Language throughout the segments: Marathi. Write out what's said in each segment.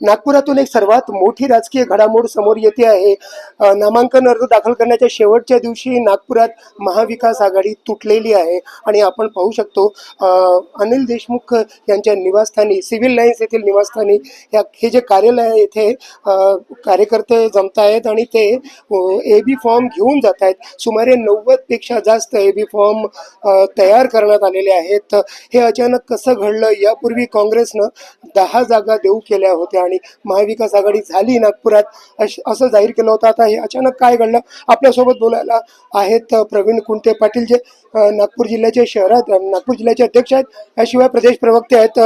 नागपुरातून एक सर्वात मोठी राजकीय घडामोड समोर येते आहे। नामांकन अर्ज दाखल करण्याच्या शेवटच्या दिवशी नागपुरात महाविकास आघाडी तुटलेली आहे आणि आपण पाहू शकतो अनिल देशमुख यांच्या निवासस्थानी सिव्हिल लाईन्स येथील निवासस्थानी हे जे कार्यालय आहे येथे कार्यकर्ते जमत आहेत आणि ते एबी फॉर्म घेऊन जात आहेत। सुमारे 90 पेक्षा जास्त एबी फॉर्म तयार करण्यात आलेले आहेत। हे अचानक कसं घडलं? यापूर्वी काँग्रेसनं 10 जागा देऊ केल्या होत्या आणि महाविकास आघाडी झाली नागपुरात असं जाहीर केलं होतं। आता हे अचानक काय घडलं? आपल्यासोबत बोलायला आहेत प्रवीण कुंटे पाटील, जे नागपूर जिल्ह्याचे अध्यक्ष आहेत, याशिवाय प्रदेश प्रवक्ते आहेत।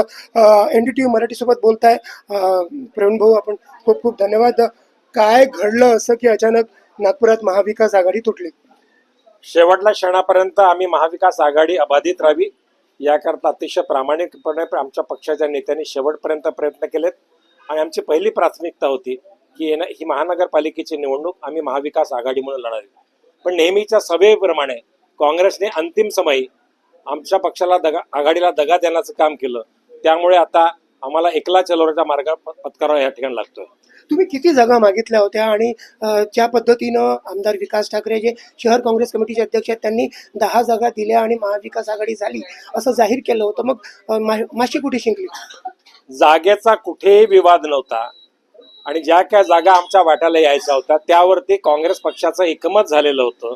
NDTV मराठीसोबत बोलताय प्रवीण भाऊ, आपण खूप खूप धन्यवाद। काय घडलं असं की अचानक नागपुरात महाविकास आघाडी तुटली? शेवटल्या क्षणापर्यंत आम्ही महाविकास आघाडी अबाधित राहावी याकरता अतिशय प्रामाणिकपणे आमच्या पक्षाच्या नेत्यांनी शेवटपर्यंत प्रयत्न केलेत आणि आमची पहिली प्राथमिकता होती की ही महानगरपालिकेची निवडणूक आम्ही महाविकास आघाडी म्हणून लढावी। पण नेहमीच्या सवयीप्रमाणे काँग्रेसने अंतिम समयी आमच्या पक्षाला आघाडीला दगा देण्याचं काम केलं। त्यामुळे आता आम्हाला एकला चलोराचा मार्ग पत्करावा या ठिकाणी लागतोय। तुम्ही किती जागा मागितल्या होत्या आणि ज्या पद्धतीनं आमदार विकास ठाकरे, जे शहर काँग्रेस कमिटीचे अध्यक्ष आहेत, त्यांनी 10 जागा दिल्या आणि महाविकास आघाडी झाली असं जाहीर केलं होतं, मग माशी कुठे शिंकली? जागेचा कुठेही विवाद नव्हता आणि ज्या काय जागा आमच्या वाट्याला यायच्या होत्या त्यावरती काँग्रेस पक्षाचं एकमत झालेलं होतं।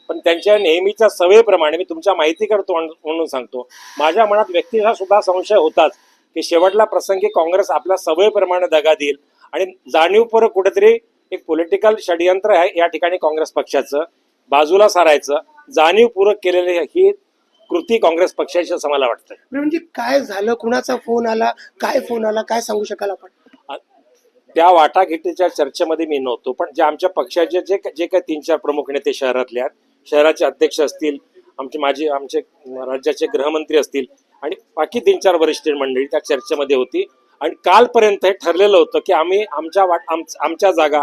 पण त्यांच्या नेहमीच्या सवयीप्रमाणे मी तुमच्या माहिती करतो म्हणून सांगतो, माझ्या मनात व्यक्तीचा सुद्धा संशय होताच की शेवटला प्रसंगी काँग्रेस आपल्या सवयीप्रमाणे दगा देईल आणि जाणीवपूर्वक कुठेतरी एक पॉलिटिकल षडयंत्र आहे या ठिकाणी काँग्रेस पक्षाचं बाजूला सारायचं जाणीवपूर्वक केलेली ही कृती काँग्रेस पक्षाची असं मला वाटतं। म्हणजे काय झालं? कुणाचा फोन आला? काय सांगू शकाल आपण? त्या वाटाघाटीच्या चर्चेमध्ये मी नव्हतो, पण जे आमच्या पक्षाचे जे काही 3-4 प्रमुख नेते शहरातले आहेत, शहराचे अध्यक्ष असतील, आमचे राज्याचे गृहमंत्री असतील आणि बाकी 3-4 वरिष्ठ मंडळी त्या चर्चेमध्ये होती आणि कालपर्यंत हे ठरलेलं होतं की आम्ही आमच्या जागा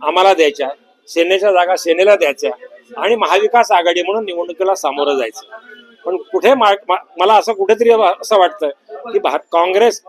आम्हाला द्यायच्या, सेनेच्या जागा सेनेला द्यायच्या आणि महाविकास आघाडी म्हणून निवडणुकीला सामोरं जायचं। पण कुठे मला असं कुठेतरी असं वाटतं की काँग्रेस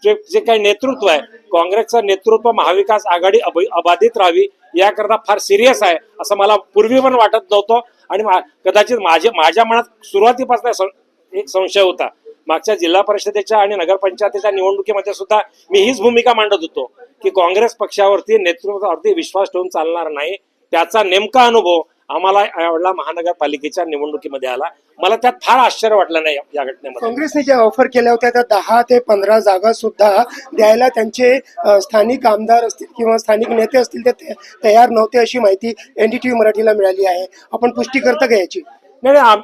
जे काही नेतृत्व आहे, काँग्रेसचं नेतृत्व महाविकास आघाडी अबाधित राहावी याकरता फार सिरियस आहे असं मला पूर्वी पण वाटत नव्हतं आणि कदाचित माझ्या मनात सुरुवातीपासून एक संशय होता। मागच्या जिल्हा परिषदेच्या आणि नगरपंचायतीच्या निवडणुकीमध्ये सुद्धा मी हीच भूमिका मांडत होतो की काँग्रेस पक्षावरती नेतृत्वावरती विश्वास ठेवून चालणार नाही। त्याचा नेमका अनुभव आम्हाला यावेळेला महानगरपालिकेच्या निवडणुकीमध्ये आला। मला त्यात फार आश्चर्य वाटलं नाही या घटनेमध्ये। काँग्रेसने ज्या ऑफर केल्या होत्या त्या 10 ते 15 जागा सुद्धा द्यायला त्यांचे स्थानिक आमदार असतील किंवा स्थानिक नेते असतील ते तयार नव्हते अशी माहिती NDTV मराठीला मिळाली आहे। आपण पुष्टी करता का याची? नाही,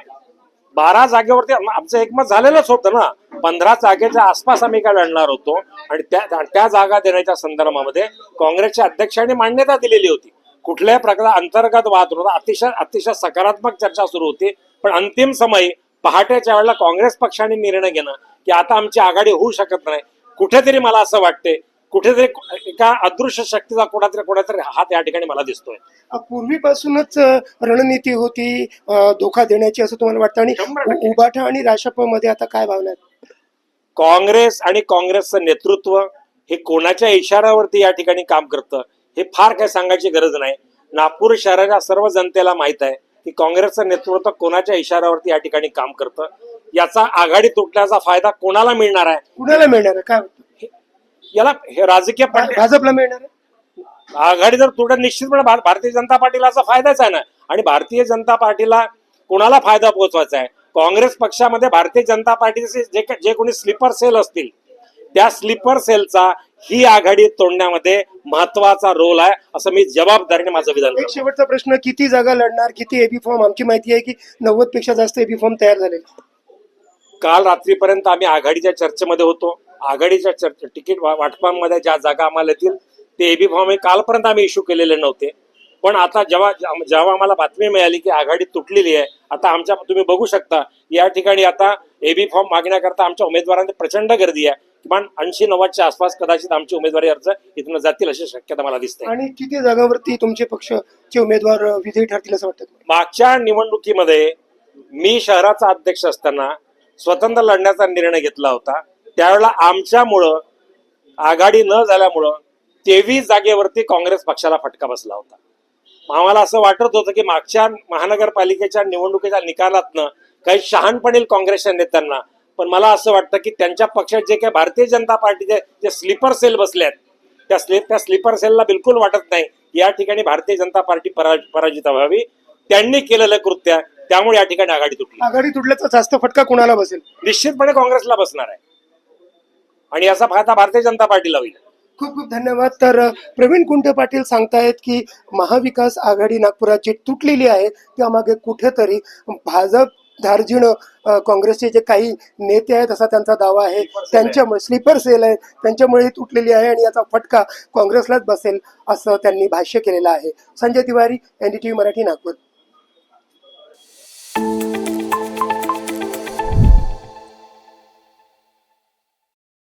12 जागेवरती आमचं एकमत झालेलंच होतं ना। 15 जागेच्या आसपास आम्ही काय लढणार होतो आणि त्या जागा देण्याच्या संदर्भामध्ये काँग्रेसच्या अध्यक्षांनी मान्यता दिलेली होती। कुठल्याही प्रकार अंतर्गत वाद होता, अतिशय सकारात्मक चर्चा सुरू होती। पण अंतिम समयी पहाटेच्या वेळेला काँग्रेस पक्षाने निर्णय घेणं की आता आमची आघाडी होऊ शकत नाही, कुठेतरी मला असं वाटते कुठेतरी एका अदृश्य शक्तीचा कोणातरी हात या ठिकाणी मला दिसतोय। पूर्वीपासूनच रणनीती होती धोका देण्याची असं तुम्हाला वाटतं? आणि उबाठा आणि राष्ट्रपमध्ये आता काय भावना आहेत? काँग्रेस आणि काँग्रेसचं नेतृत्व हे कोणाच्या इशाऱ्यावरती या ठिकाणी काम करतं हे फार काही सांगायची गरज नाही। नागपूर शहराच्या सर्व जनतेला माहित आहे की काँग्रेसचं नेतृत्व कोणाच्या इशाऱ्यावरती या ठिकाणी काम करतं। याचा आघाडी तुटण्याचा फायदा कोणाला मिळणार आहे? कुणाला मिळणार आहे? काय याला हे राजकीय भाजपला मिळणार आहे? आघाडी जर तुटत निश्चितपणे भारतीय जनता पार्टीला असा फायदाच आहे ना। आणि भारतीय जनता पार्टीला कोणाला फायदा पोहोचवायचा आहे? काँग्रेस पक्षामध्ये भारतीय जनता पार्टीचे जे कोणी स्लीपर सेल असतील त्या स्लीपर सेलचा ही आघाडी तोडण्यामध्ये महत्वाचा रोल आहे असं मी जबाबदारीने माझं विधान करतो। एक शेवटचा प्रश्न, किती जागा लढणार? किती एबी फॉर्म? आमची माहिती आहे की 90 पेक्षा जास्त एबी फॉर्म तयार झाले। काल रात्रीपर्यंत आम्ही आघाडीच्या चर्चेमध्ये होतो। आघाडीच्या तिकीट वाटपांमध्ये ज्या जागा आम्हाला येतील ते एबी फॉर्म कालपर्यंत आम्ही इश्यू केलेले नव्हते। पण आता जेव्हा आम्हाला बातमी मिळाली की आघाडी तुटलेली आहे, आता तुम्ही बघू शकता या ठिकाणी आता एबी फॉर्म मागण्याकरता आमच्या उमेदवारांची प्रचंड गर्दी आहे। किमान 80-90च्या आसपास कदाचित आमचे उमेदवारी अर्ज इथून जातील अशी शक्यता मला दिसते। आणि किती जागांवरती तुमचे पक्षाचे उमेदवार विजयी ठरतील असं वाटतं? मागच्या निवडणुकीमध्ये मी शहराचा अध्यक्ष असताना स्वतंत्र लढण्याचा निर्णय घेतला होता। त्यावेळेला आमच्यामुळं आघाडी न झाल्यामुळं 23 जागेवरती काँग्रेस पक्षाला फटका बसला होता. आम्हाला असं वाटत होतं की मागच्या महानगरपालिकेच्या निवडणुकीच्या निकालातनं काही शहाणपण येईल काँग्रेसच्या नेत्यांना, पण मला असं वाटतं की त्यांच्या पक्षात जे काही भारतीय जनता पार्टीचे जे स्लीपर सेल बसले आहेत त्या स्लीपर सेलला बिलकुल वाटत नाही की या ठिकाणी भारतीय जनता पार्टी पराजित व्हावी. त्यांनी केलेलं कृत्य, त्यामुळे या ठिकाणी आघाडी तुटली. आघाडी तुटल्याचा जास्त फटका कुणाला बसेल? निश्चितपणे काँग्रेसला बसणार आहे आणि याचा फायदा भारतीय जनता पार्टीला होईल. खूप खूप धन्यवाद. तर प्रवीण कुंटे पाटील सांगतायत की महाविकास आघाडी नागपुरात जी तुटलेली आहे त्यामागे कुठेतरी भाजप धार्जिण काँग्रेसचे जे काही नेते आहेत असा त्यांचा दावा आहे. त्यांच्यामुळे स्लीपर सेल आहे, त्यांच्यामुळे ही तुटलेली आहे आणि याचा फटका काँग्रेसलाच बसेल असं त्यांनी भाष्य केलेलं आहे. संजय तिवारी, NDTV मराठी, नागपूर.